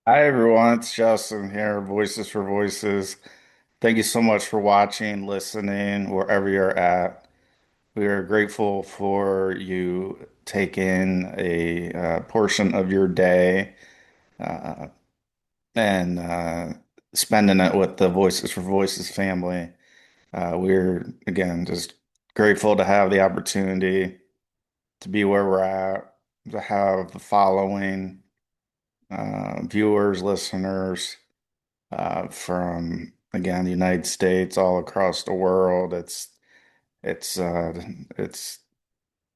Hi everyone, it's Justin here, Voices for Voices. Thank you so much for watching, listening, wherever you're at. We are grateful for you taking a portion of your day uh, and spending it with the Voices for Voices family. We're, again, just grateful to have the opportunity to be where we're at, to have the following viewers, listeners from again the United States, all across the world. It's uh, it's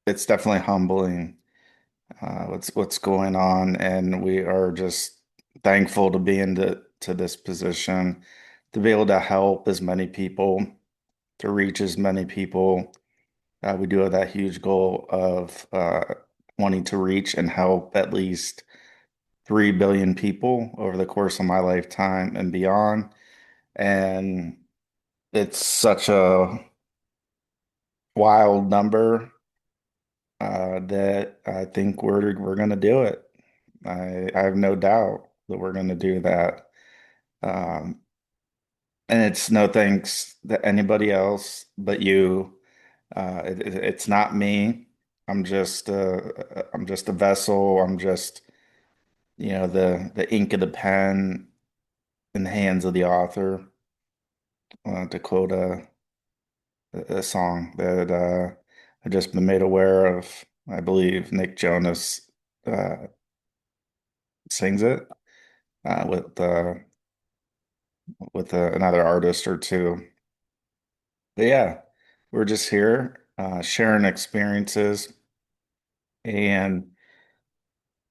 it's definitely humbling what's going on, and we are just thankful to be to this position, to be able to help as many people, to reach as many people. We do have that huge goal of wanting to reach and help at least 3 billion people over the course of my lifetime and beyond. And it's such a wild number that I think we're gonna do it. I have no doubt that we're gonna do that. Um, and it's no thanks to anybody else but you. It's not me. I'm just a vessel. I'm just, the ink of the pen in the hands of the author. To quote a song that I've just been made aware of. I believe Nick Jonas uh, sings it uh, with uh, with another artist or two. But yeah, we're just here sharing experiences. And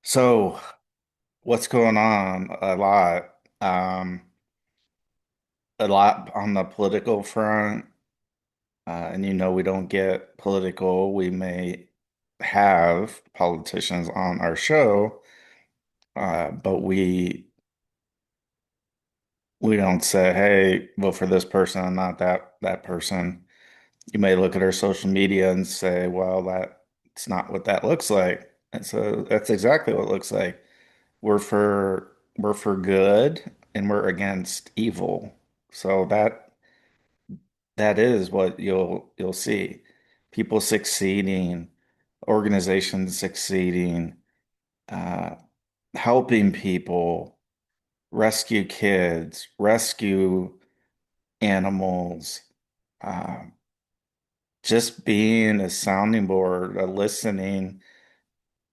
so, what's going on? Um, a lot on the political front. And we don't get political. We may have politicians on our show. But we don't say, hey, vote for this person and not that person. You may look at our social media and say, well, that's not what that looks like. And so that's exactly what it looks like. We're for good and we're against evil. So that is what you'll see. People succeeding, organizations succeeding, uh, helping people rescue kids, rescue animals, uh, just being a sounding board, a listening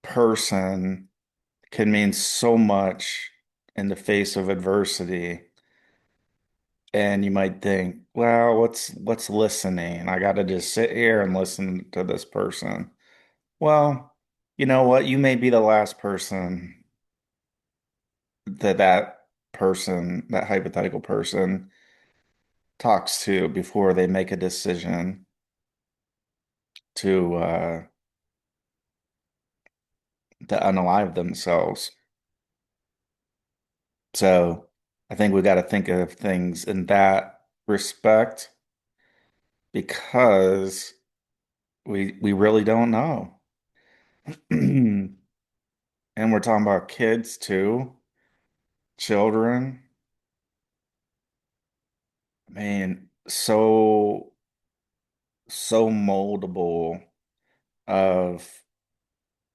person can mean so much in the face of adversity. And you might think, well, what's listening? I got to just sit here and listen to this person. Well, you know what? You may be the last person that person, that hypothetical person talks to before they make a decision to to unalive themselves. So I think we got to think of things in that respect because we really don't know. And we're talking about kids too, children. I mean, so moldable of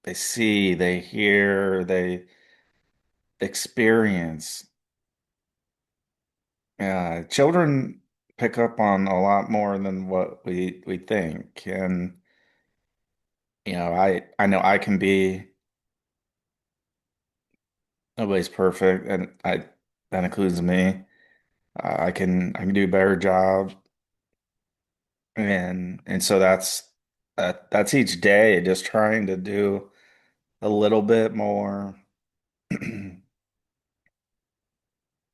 they see, they hear, they experience. Children pick up on a lot more than what we think. And I know I can be nobody's perfect, and I that includes me. I can do a better job, and so that's each day, just trying to do a little bit more.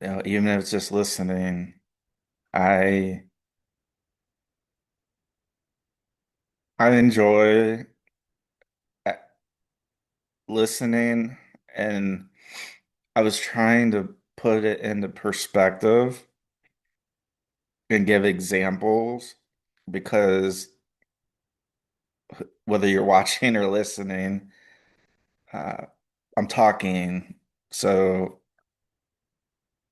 Even if it's just listening. I I enjoy uh, listening, and I was trying to put it into perspective and give examples because whether you're watching or listening, uh, I'm talking. So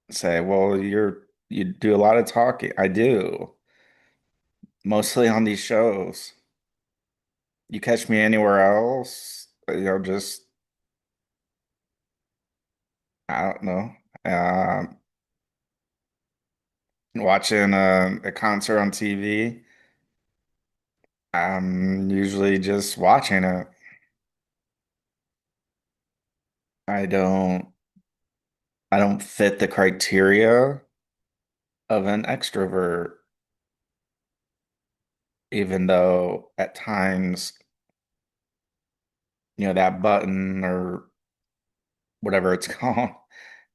say, well, you do a lot of talking. I do, mostly on these shows. You catch me anywhere else, just I don't know. Um, Watching a concert on TV. I'm usually just watching it. I don't I don't fit the criteria of an extrovert, even though at times, that button or whatever it's called,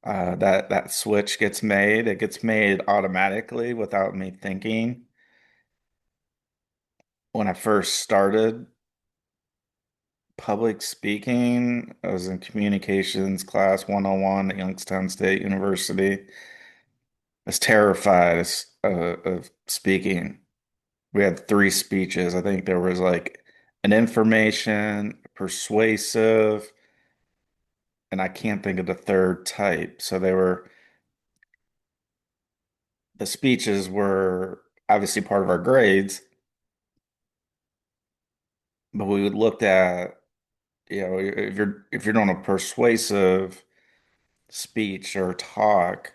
that switch gets made. It gets made automatically without me thinking. When I first started public speaking, I was in communications class 101 at Youngstown State University. I was terrified of speaking. We had three speeches. I think there was like an information, persuasive, and I can't think of the third type. So the speeches were obviously part of our grades, but we would looked at, if you're doing a persuasive speech or talk,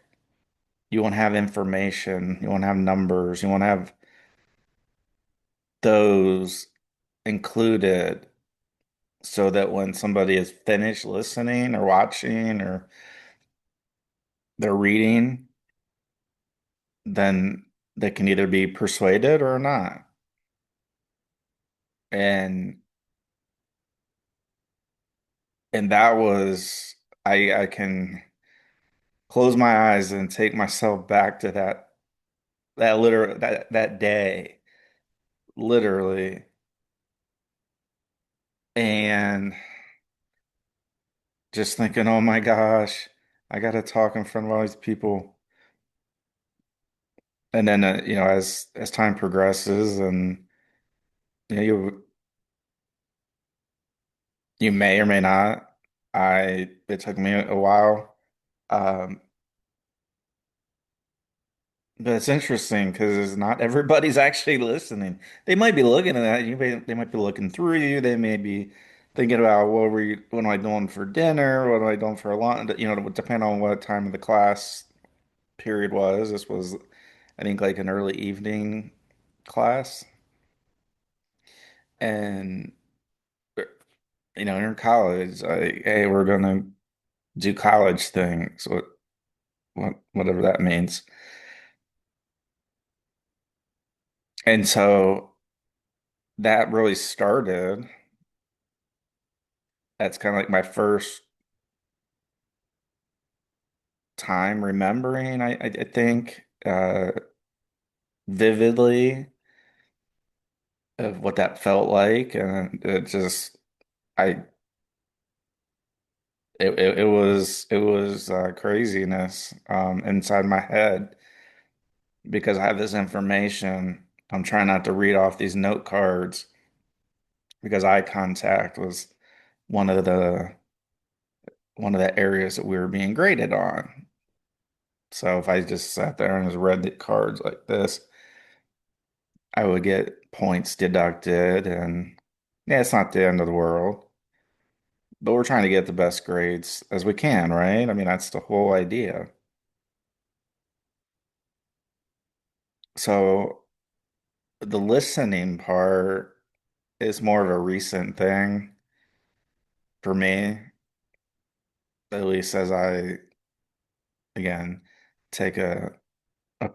you want to have information, you want to have numbers, you want to have those included so that when somebody is finished listening or watching or they're reading, then they can either be persuaded or not. And and that was I can close my eyes and take myself back to that day, literally. And just thinking, oh my gosh, I got to talk in front of all these people. And then, as time progresses, and you know, you may or may not. It took me a while, um, but it's interesting because not everybody's actually listening. They might be looking at that. They might be looking through you. They may be thinking about what am I doing for dinner? What am I doing for lunch? It would depend on what time of the class period was. This was, I think, like an early evening class. And you're in college, like, hey, we're gonna do college things, whatever that means. And so that really started. That's kind of like my first time remembering, I think, vividly of what that felt like, and I, it was craziness inside my head because I have this information. I'm trying not to read off these note cards because eye contact was one of the one of the areas that we were being graded on. So if I just sat there and just read the cards like this, I would get points deducted, and yeah, it's not the end of the world. But we're trying to get the best grades as we can, right? I mean, that's the whole idea. So the listening part is more of a recent thing for me, at least as I, again, take a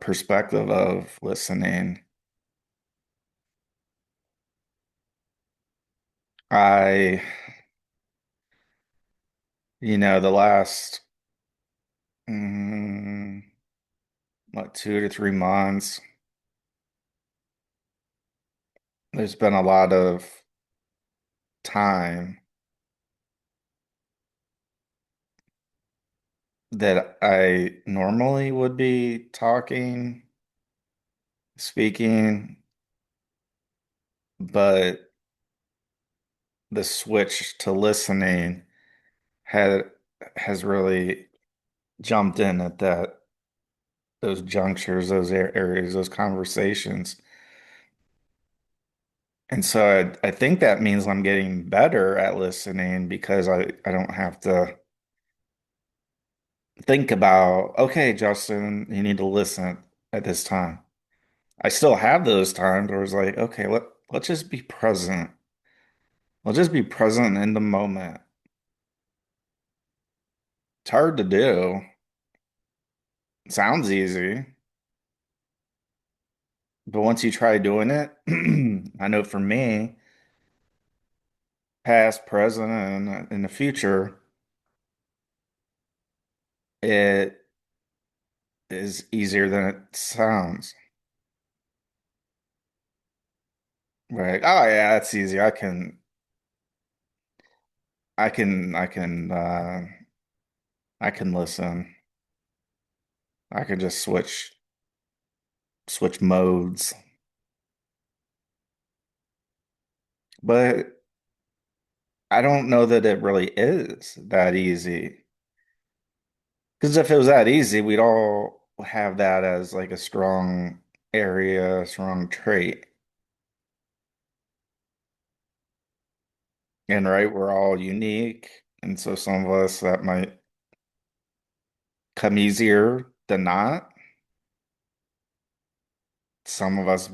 perspective of listening. I, the last, mm, 2 to 3 months, there's been a lot of time that I normally would be talking, speaking, but the switch to listening had has really jumped in at that. those junctures, those areas, those conversations. And so I think that means I'm getting better at listening because I don't have to think about, okay, Justin, you need to listen at this time. I still have those times where it's like, okay, let's just be present. Let's just be present in the moment. It's hard to do. It sounds easy, but once you try doing it, I know for me, past, present, and in the future, it is easier than it sounds. Like, oh yeah, that's easy. I can listen. I can just switch modes. But I don't know that it really is that easy. Because if it was that easy, we'd all have that as like a strong area, a strong trait. And right, we're all unique. And so some of us that might come easier than not. Some of us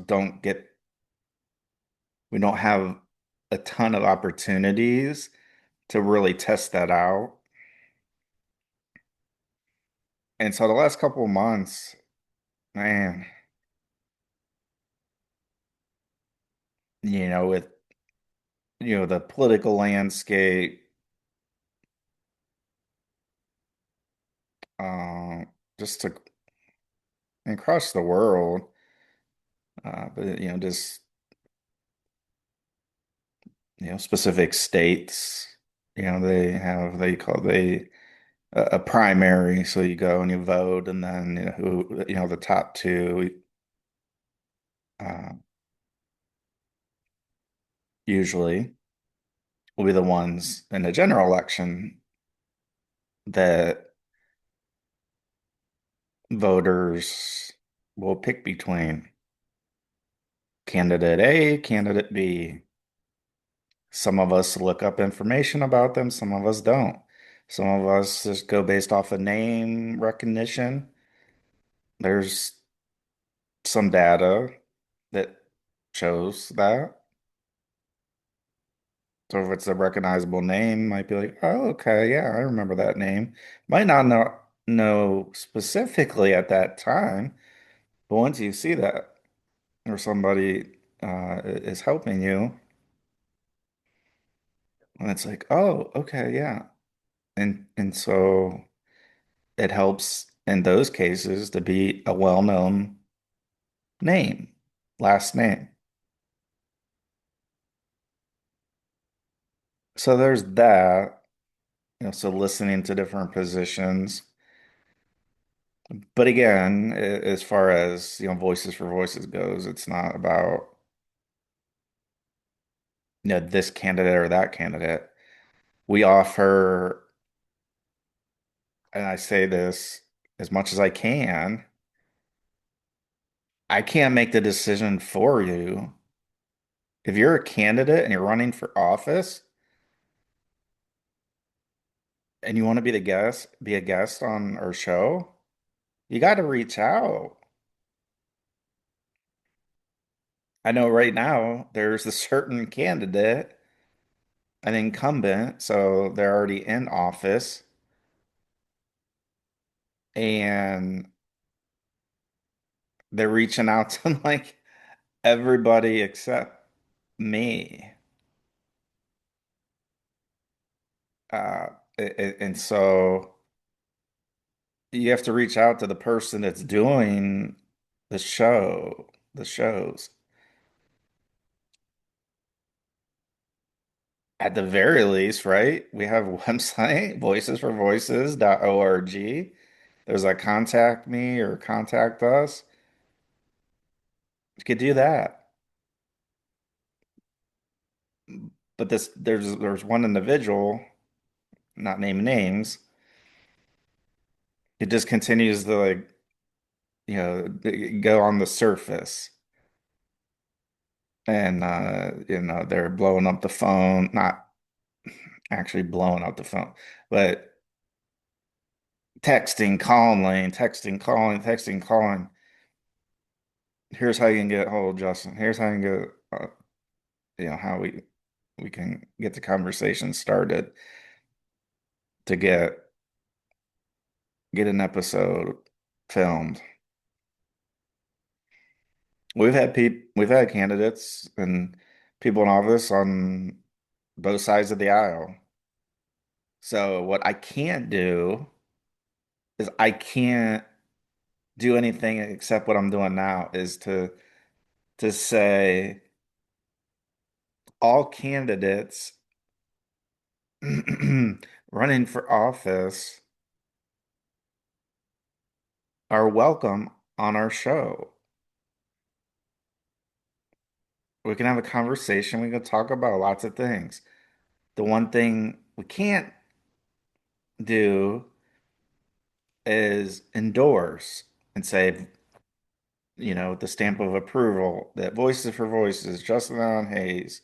we don't have a ton of opportunities to really test that out. And so the last couple of months, man, with the political landscape, uh, just to across the world, but just specific states, they call they a primary, so you go and you vote, and then the top two uh, usually will be the ones in the general election that voters will pick between candidate A, candidate B. Some of us look up information about them, some of us don't. Some of us just go based off of name recognition. There's some data that shows that. So if it's a recognizable name, might be like, oh, okay, yeah, I remember that name. Might not know specifically at that time, but once you see that or somebody is helping you, and it's like, oh, okay, yeah. And so it helps in those cases to be a well-known name, last name. So there's that, so listening to different positions. But again, as far as, voices for voices goes, it's not about, this candidate or that candidate. We offer, and I say this as much as I can't make the decision for you. If you're a candidate and you're running for office and you want to be a guest on our show, you got to reach out. I know right now there's a certain candidate, an incumbent, so they're already in office, and they're reaching out to like everybody except me. Uh, and so you have to reach out to the person that's doing the shows. At the very least, right? We have a website, voicesforvoices.org. There's a contact me or contact us. You could do that. But there's one individual, not naming names, it just continues to like, go on the surface and they're blowing up the phone, not actually blowing up the phone, but texting, calling, texting, calling, texting, calling. Here's how you can get hold of Justin. Here's how you can get, how we can get the conversation started to get an episode filmed. We've had candidates and people in office on both sides of the aisle. So what I can't do is I can't do anything except what I'm doing now is to say all candidates running for office are welcome on our show. We can have a conversation. We can talk about lots of things. The one thing we can't do is endorse and say, the stamp of approval that Voices for Voices, Justin Allen Hayes,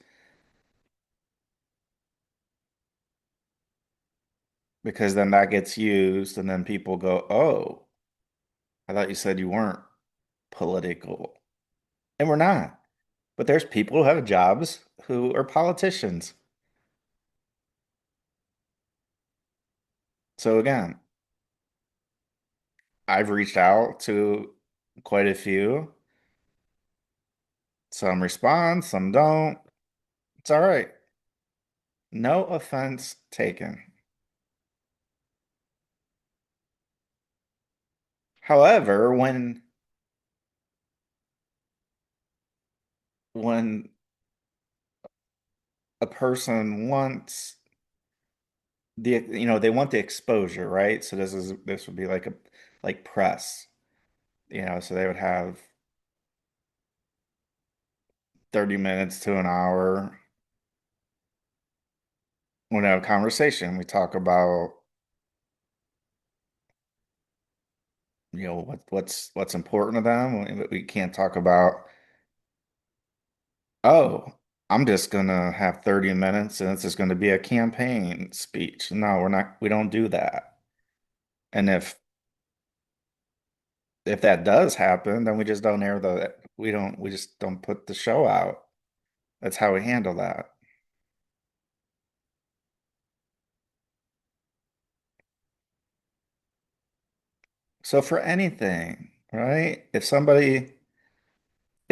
because then that gets used and then people go, oh, I thought you said you weren't political. And we're not. But there's people who have jobs who are politicians. So again, I've reached out to quite a few. Some respond, some don't. It's all right. No offense taken. However, when a person wants they want the exposure, right? So this would be like press, so they would have 30 minutes to an hour when we have a conversation. We talk about, what's important to them. We can't talk about, oh, I'm just gonna have 30 minutes and it's just gonna be a campaign speech. No, we don't do that. And if that does happen, then we just don't air we just don't put the show out. That's how we handle that. So for anything, right? If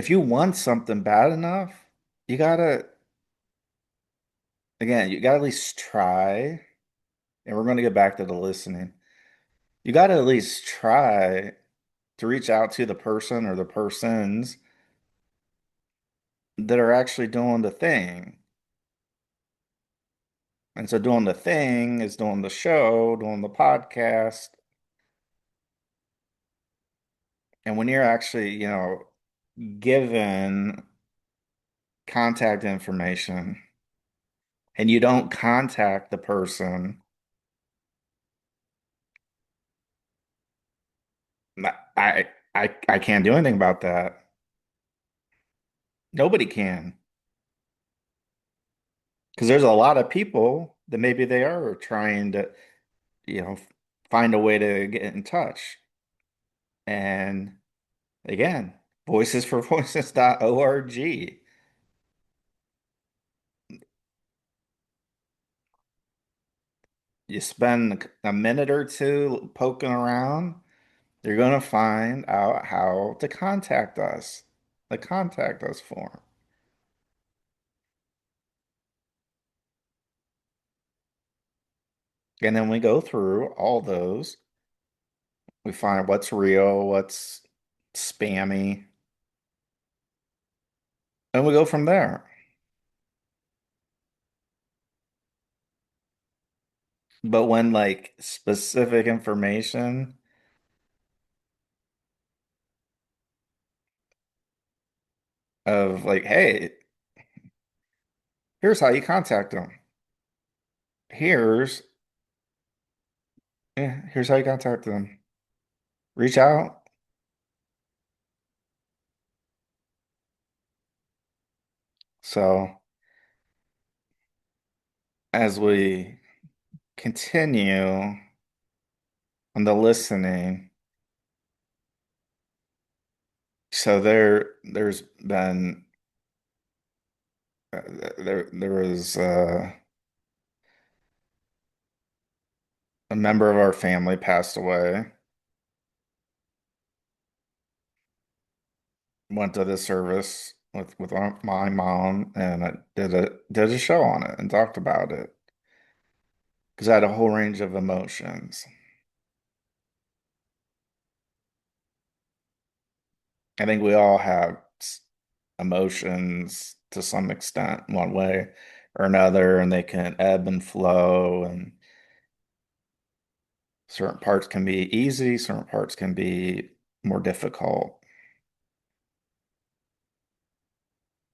you want something bad enough, you gotta, again, you gotta at least try. And we're going to get back to the listening. You gotta at least try to reach out to the person or the persons that are actually doing the thing. And so doing the thing is doing the show, doing the podcast. And when you're actually, given contact information and you don't contact the person, I can't do anything about that. Nobody can. Because there's a lot of people that maybe they are trying to, you know, find a way to get in touch. And again, voicesforvoices.org. You spend a minute or two poking around, you're going to find out how to contact us, the contact us form. And then we go through all those. We find what's real, what's spammy, and we go from there. But when like specific information of like, hey, here's how you contact them. Here's here's how you contact them. Reach out. So as we continue on the listening, so there's been uh, there was a member of our family passed away. Went to the service with my mom, and I did a show on it and talked about it because I had a whole range of emotions. I think we all have emotions to some extent, one way or another, and they can ebb and flow, and certain parts can be easy, certain parts can be more difficult.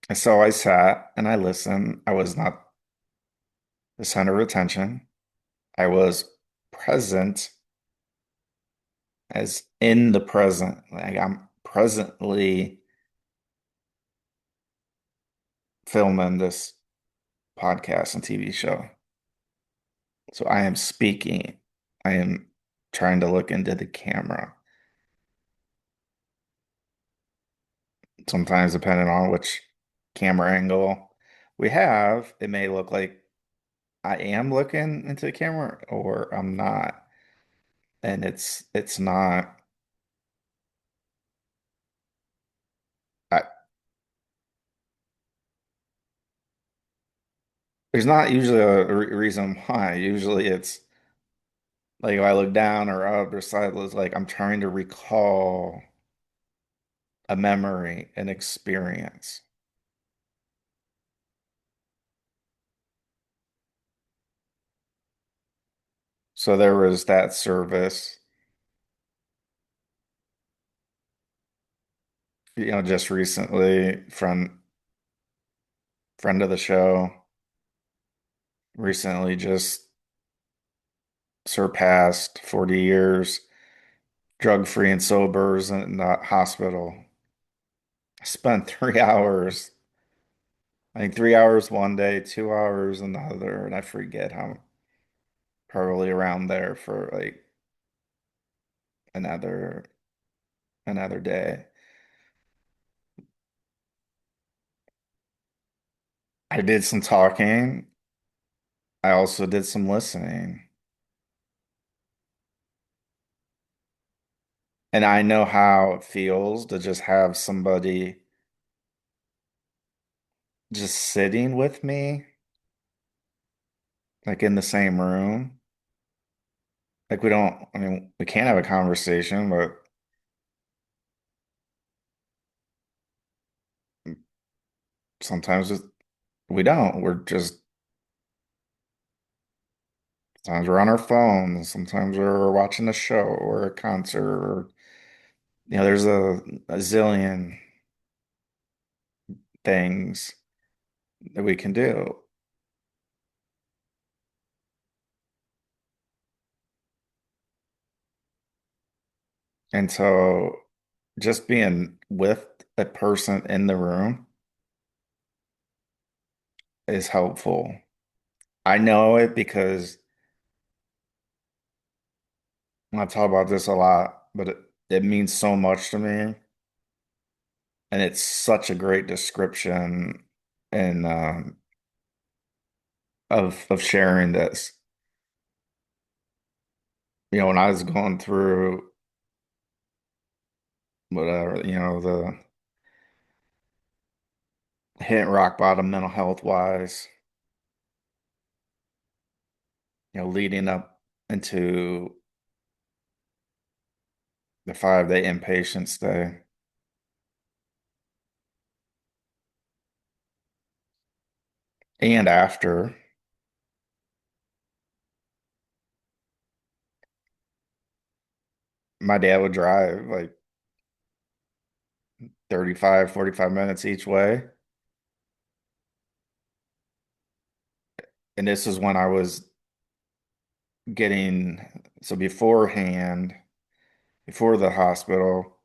And so I sat and I listened. I was not the center of attention. I was present, as in the present. Like I'm presently filming this podcast and TV show. So I am speaking. I am trying to look into the camera. Sometimes, depending on which camera angle we have, it may look like I am looking into the camera or I'm not. And it's not. I, there's not usually a re reason why. Usually it's like if I look down or up or sideways, like I'm trying to recall a memory, an experience. So there was that service, just recently, friend of the show, recently just surpassed 40 years drug-free and sobers in the hospital. I spent 3 hours, I think 3 hours one day, 2 hours another, and I forget how, probably around there for like another another day. I did some talking. I also did some listening. And I know how it feels to just have somebody just sitting with me, like in the same room. Like we don't, I mean, we can't have a conversation, but sometimes we don't. We're just, sometimes we're on our phones, sometimes we're watching a show or a concert, or, there's a zillion things that we can do. And so just being with a person in the room is helpful. I know it because I talk about this a lot, but it means so much to me. And it's such a great description and of sharing this. When I was going through whatever, the hit rock bottom mental health wise, leading up into the 5 day inpatient stay and after, my dad would drive like 35, 45 minutes each way. And this is when I was getting, so beforehand, before the hospital,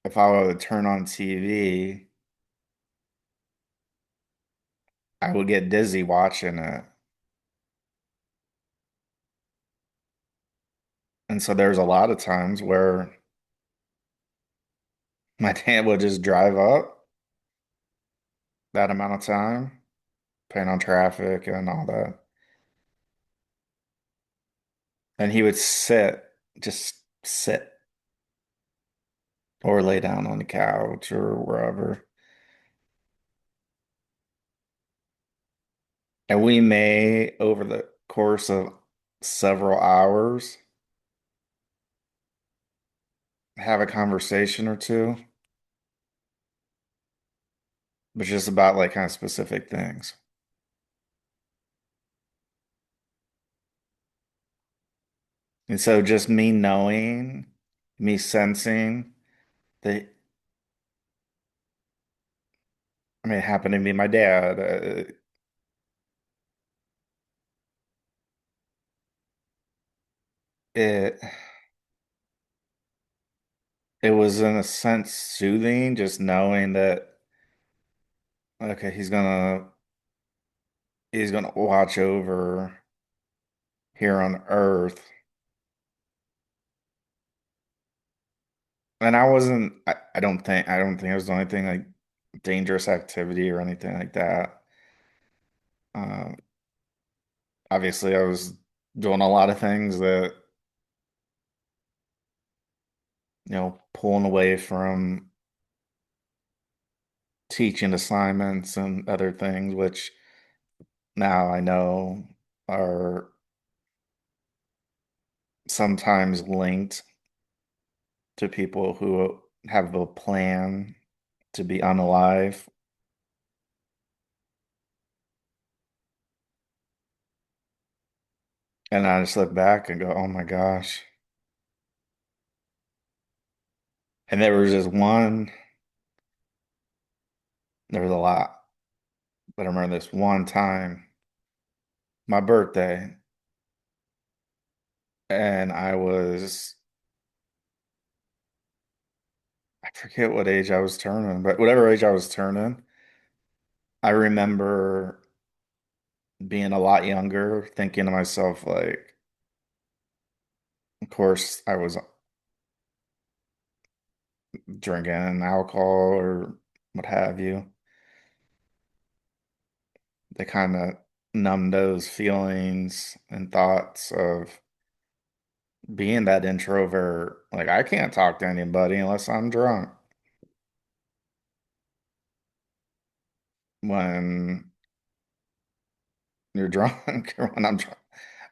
if I would turn on TV, I would get dizzy watching it. And so there's a lot of times where my dad would just drive up that amount of time, depending on traffic and all that. And he would just sit or lay down on the couch or wherever. And we may, over the course of several hours, have a conversation or two, but just about like kind of specific things. And so just me knowing, me sensing that, I mean, it happened to be my dad. It it was in a sense soothing, just knowing that okay, he's gonna watch over here on Earth. And I don't think it was the only thing like dangerous activity or anything like that. Um, Obviously, I was doing a lot of things that, pulling away from teaching assignments and other things, which now I know are sometimes linked to people who have a plan to be unalive. And I just look back and go, oh my gosh. And there was a lot, but I remember this one time, my birthday, and I forget what age I was turning, but whatever age I was turning, I remember being a lot younger, thinking to myself, like, of course, I was drinking alcohol or what have you. They kind of numb those feelings and thoughts of being that introvert. Like, I can't talk to anybody unless I'm drunk. When you're drunk, or when I'm drunk,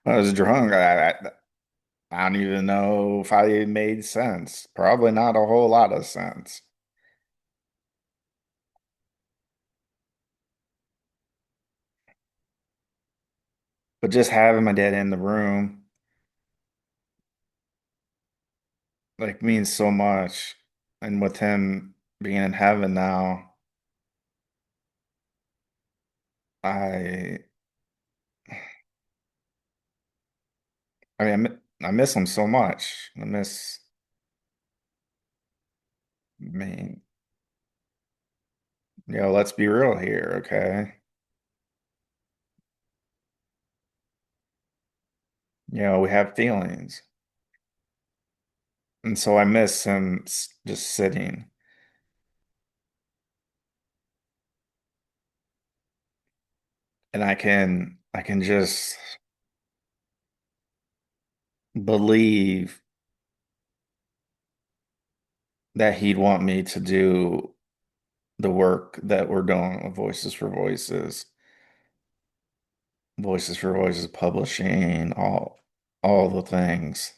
when I was drunk, I don't even know if I made sense. Probably not a whole lot of sense. But just having my dad in the room, like, means so much. And with him being in heaven now, I, I mean, I miss him so much. I mean, let's be real here, okay? We have feelings. And so I miss him just sitting. And I can just believe that he'd want me to do the work that we're doing with Voices for Voices publishing, all the things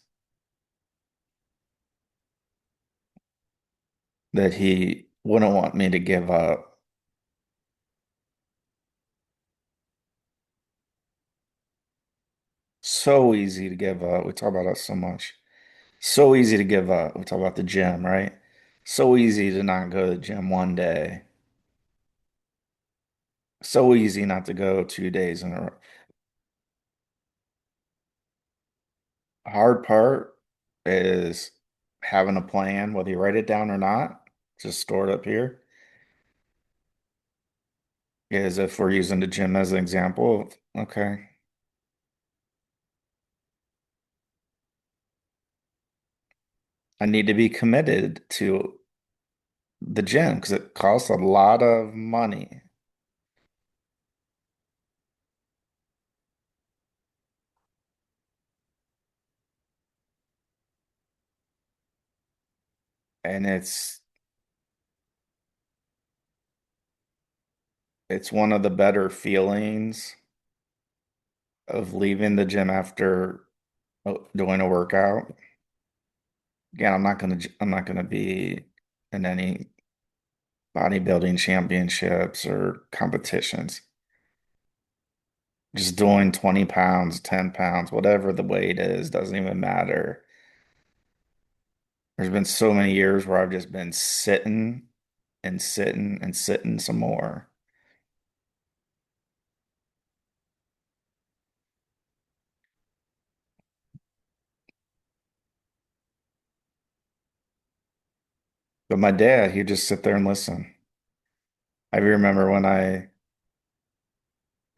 that he wouldn't want me to give up. So easy to give up. We talk about that so much. So easy to give up. We talk about the gym, right? So easy to not go to the gym one day. So easy not to go 2 days in a row. Hard part is having a plan, whether you write it down or not, just store it up here. As if we're using the gym as an example. Okay. I need to be committed to the gym because it costs a lot of money. And it's one of the better feelings of leaving the gym after doing a workout. Again, I'm not gonna be in any bodybuilding championships or competitions. Just doing 20 pounds, 10 pounds, whatever the weight is, doesn't even matter. There's been so many years where I've just been sitting and sitting and sitting some more. But my dad, he'd just sit there and listen. I remember when I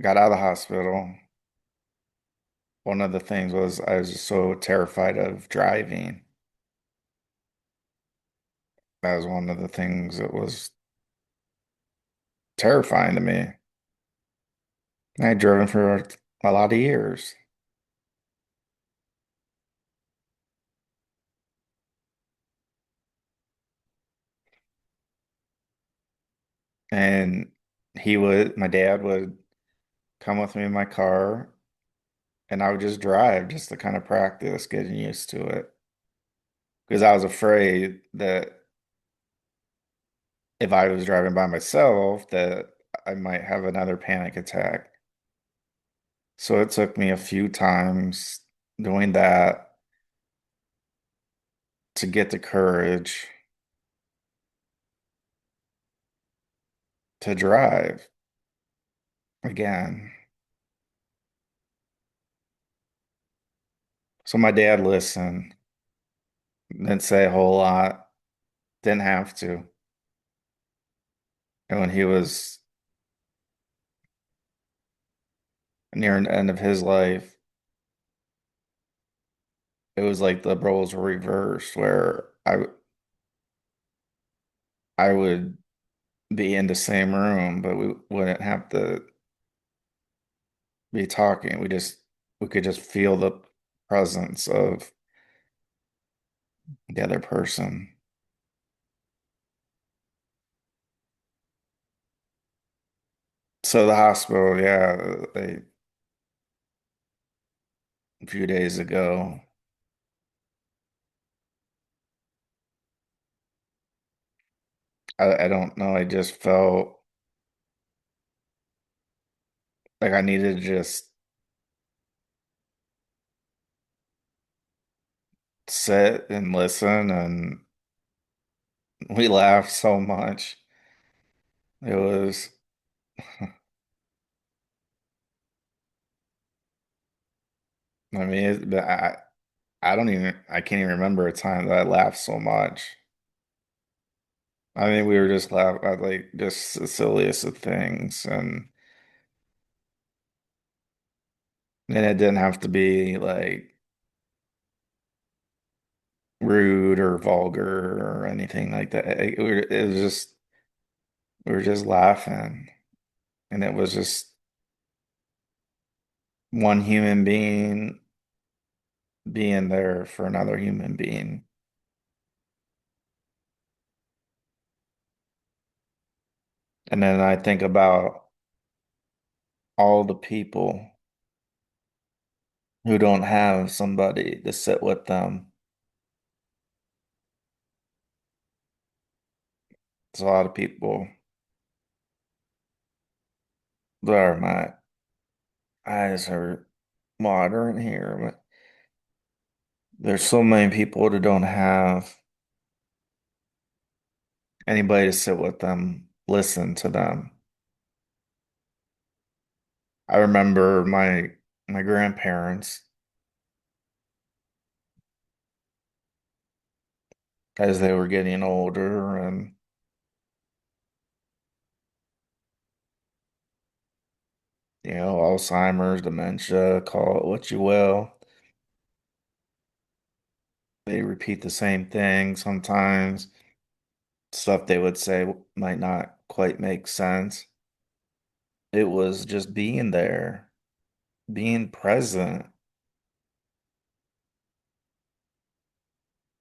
got out of the hospital, one of the things was I was just so terrified of driving. That was one of the things that was terrifying to me. I had driven for a lot of years. And my dad would come with me in my car and I would just drive just to kind of practice getting used to it. Because I was afraid that if I was driving by myself, that I might have another panic attack. So it took me a few times doing that to get the courage to drive again. So my dad listened, didn't say a whole lot, didn't have to. And when he was near the end of his life, it was like the roles were reversed, where I would be in the same room, but we wouldn't have to be talking. We could just feel the presence of the other person. So the hospital, yeah, a few days ago, I don't know. I just felt like I needed to just sit and listen, and we laughed so much. It was, I mean, I can't even remember a time that I laughed so much. I mean, we were just laughing at like just the silliest of things, and it didn't have to be like rude or vulgar or anything like that. It was just we were just laughing, and it was just one human being being there for another human being. And then I think about all the people who don't have somebody to sit with them. There's a lot of people. There, my eyes are watering here, but there's so many people that don't have anybody to sit with them, listen to them. I remember my grandparents as they were getting older, and Alzheimer's, dementia, call it what you will. They repeat the same thing sometimes. Stuff they would say might not quite make sense. It was just being there, being present.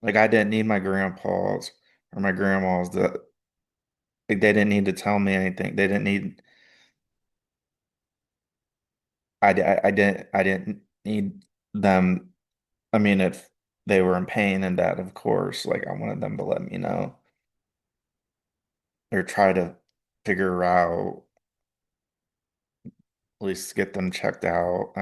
Like I didn't need my grandpas or my grandmas that like, they didn't need to tell me anything. They didn't need I didn't need them. I mean, if they were in pain and that, of course, like I wanted them to let me know or try to figure out, at least get them checked out.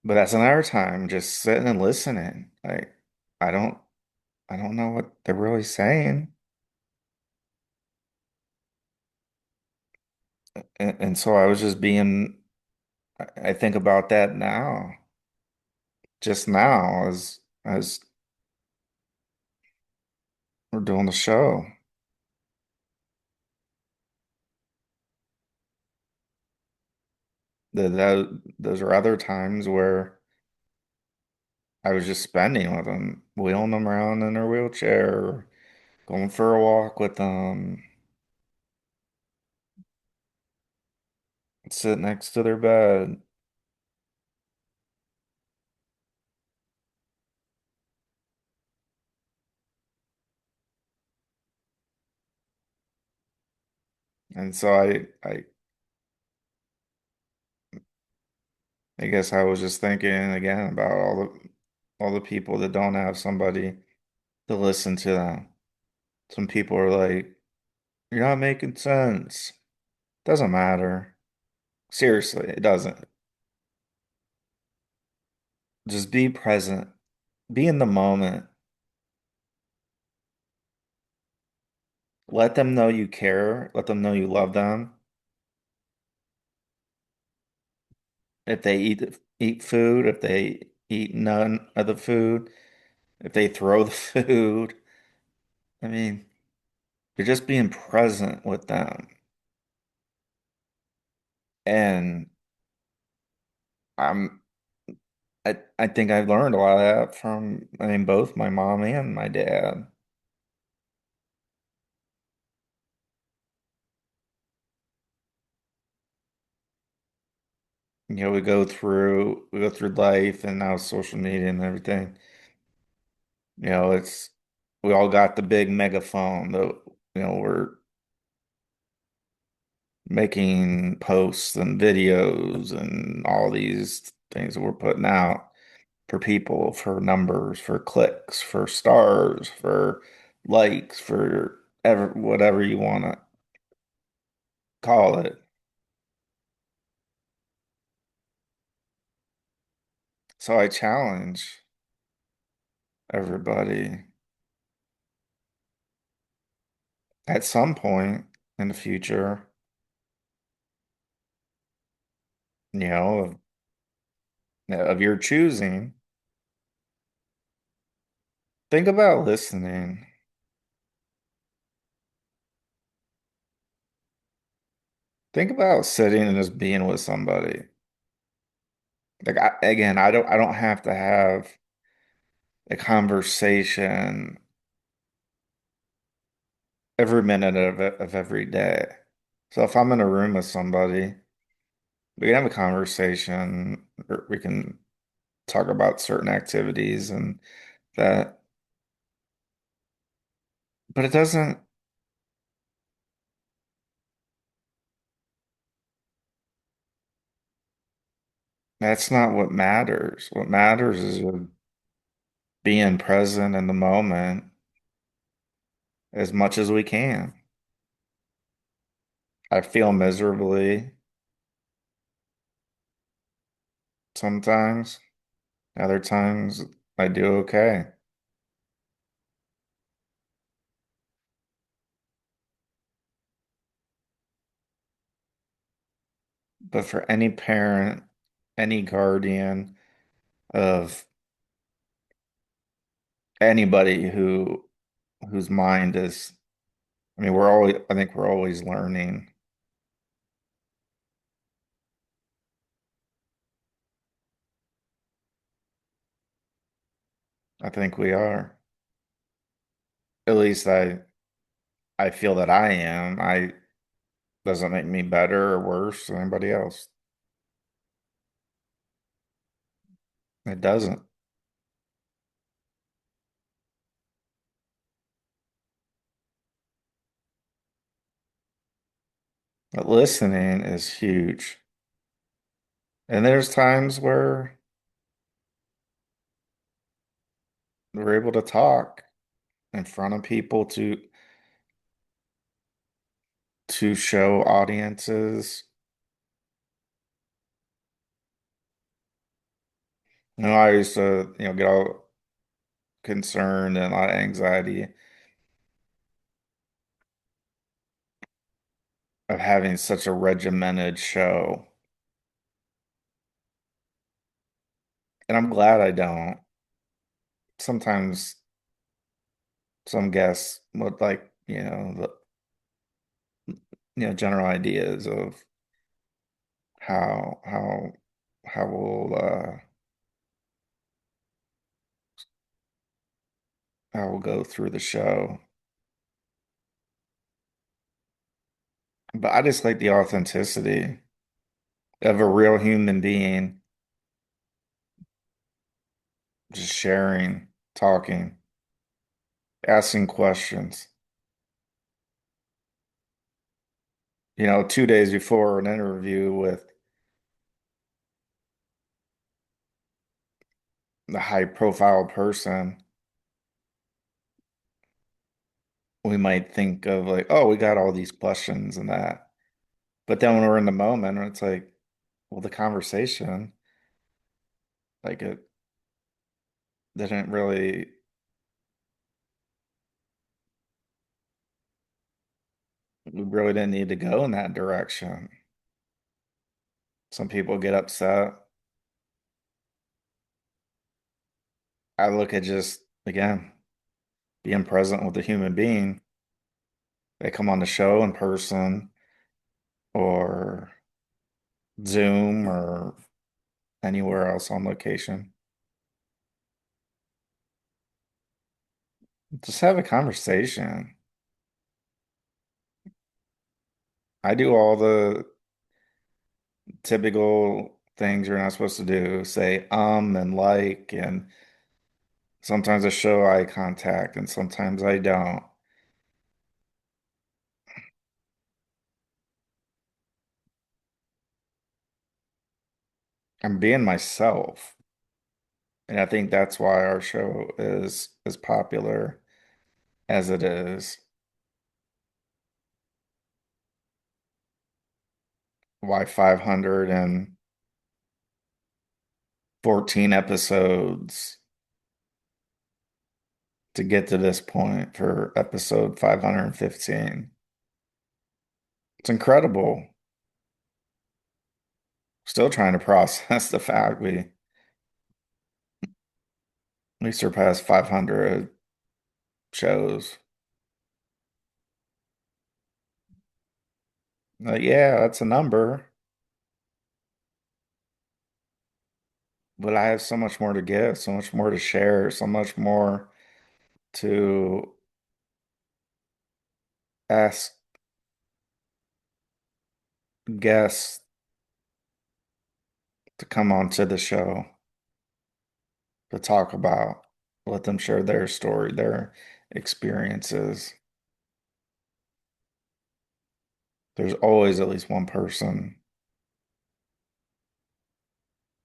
But that's another time, just sitting and listening. Like I don't, I don't know what they're really saying, and so I was just being. I think about that now, just now, as we're doing the show. Those are other times where I was just spending with them, wheeling them around in their wheelchair, going for a walk with them, sit next to their bed. And so I guess I was just thinking again about all the people that don't have somebody to listen to them. Some people are like, "You're not making sense." Doesn't matter. Seriously, it doesn't. Just be present. Be in the moment. Let them know you care. Let them know you love them. If they eat food, if they eat none of the food, if they throw the food, I mean, you're just being present with them. And I'm I think I've learned a lot of that from I mean both my mom and my dad. We go through life and now social media and everything. It's we all got the big megaphone that we're making posts and videos and all these things that we're putting out for people, for numbers, for clicks, for stars, for likes, for whatever you want to call it. So I challenge everybody at some point in the future, you know, of your choosing, think about listening. Think about sitting and just being with somebody. Like again, I don't have to have a conversation every minute of every day. So if I'm in a room with somebody, we can have a conversation, or we can talk about certain activities and that, but it doesn't, that's not what matters. What matters is being present in the moment as much as we can. I feel miserably sometimes, other times I do okay. But for any parent, any guardian of anybody whose mind is I mean, I think we're always learning. I think we are. At least I feel that I am. I doesn't make me better or worse than anybody else. It doesn't. But listening is huge. And there's times where we're able to talk in front of people to show audiences. I used to, get all concerned and a lot of anxiety of having such a regimented show. And I'm glad I don't. Sometimes some guests would like, general ideas of how how how we'll go through the show. But I just like the authenticity of a real human being just sharing, talking, asking questions. 2 days before an interview with a high profile person, we might think of like, oh, we got all these questions and that. But then when we're in the moment, it's like, well, the conversation, like it didn't really, we really didn't need to go in that direction. Some people get upset. I look at just, again, being present with a human being. They come on the show in person or Zoom or anywhere else on location. Just have a conversation. I do all the typical things you're not supposed to do, say and like, and sometimes I show eye contact and sometimes I don't. I'm being myself. And I think that's why our show is as popular as it is. Why 514 episodes to get to this point for episode 515. It's incredible. Still trying to process the fact we surpassed 500 shows. Yeah, that's a number, but I have so much more to give, so much more to share, so much more to ask guests to come onto the show to talk about, let them share their story, their experiences. There's always at least one person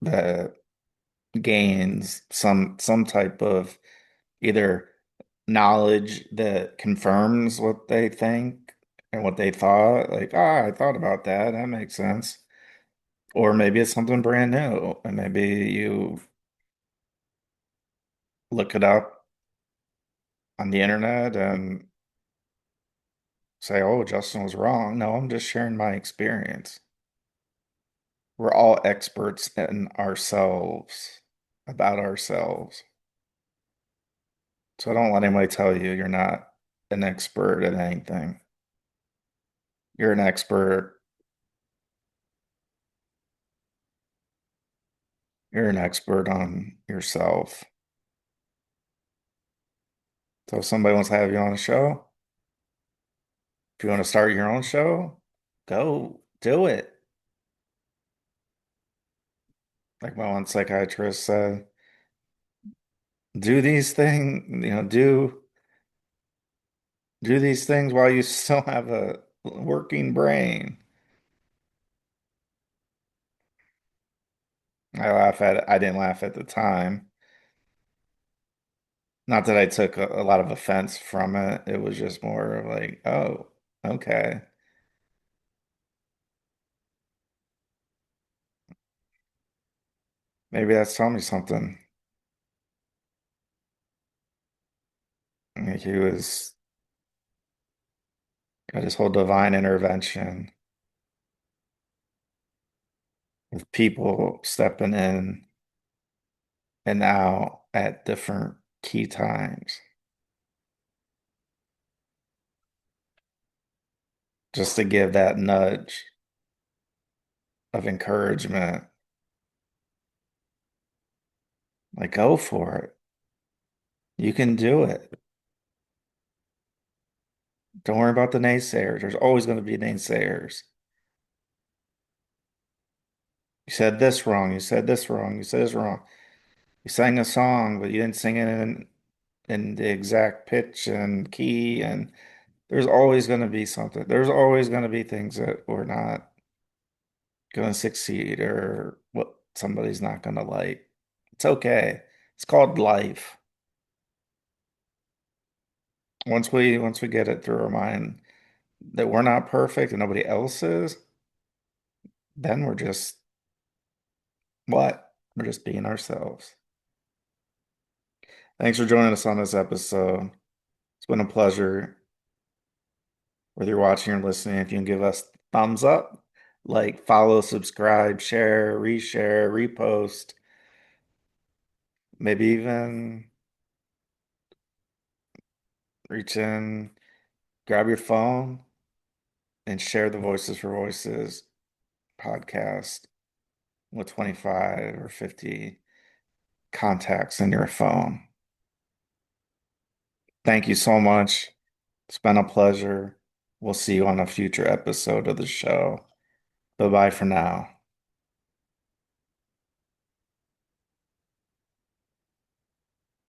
that gains some type of either knowledge that confirms what they think and what they thought, like, I thought about that. That makes sense. Or maybe it's something brand new, and maybe you look it up on the internet and say, oh, Justin was wrong. No, I'm just sharing my experience. We're all experts in ourselves, about ourselves. So don't let anybody tell you you're not an expert at anything. You're an expert. You're an expert on yourself. So if somebody wants to have you on a show, if you want to start your own show, go do it. Like my one psychiatrist said, do these things, do these things while you still have a working brain. I didn't laugh at the time. Not that I took a lot of offense from it. It was just more like, oh, okay. Maybe that's telling me something. Like he was got his whole divine intervention with people stepping in and out at different key times just to give that nudge of encouragement. Like, go for it. You can do it. Don't worry about the naysayers. There's always going to be naysayers. You said this wrong. You said this wrong. You said this wrong. You sang a song, but you didn't sing it in the exact pitch and key. And there's always going to be something. There's always going to be things that we're not going to succeed or what somebody's not going to like. It's okay. It's called life. Once we get it through our mind that we're not perfect and nobody else is, then we're just what? We're just being ourselves. Thanks for joining us on this episode. It's been a pleasure. Whether you're watching or listening, if you can give us thumbs up, like, follow, subscribe, share, reshare, repost, maybe even reach in, grab your phone, and share the Voices for Voices podcast with 25 or 50 contacts in your phone. Thank you so much. It's been a pleasure. We'll see you on a future episode of the show. Bye bye for now.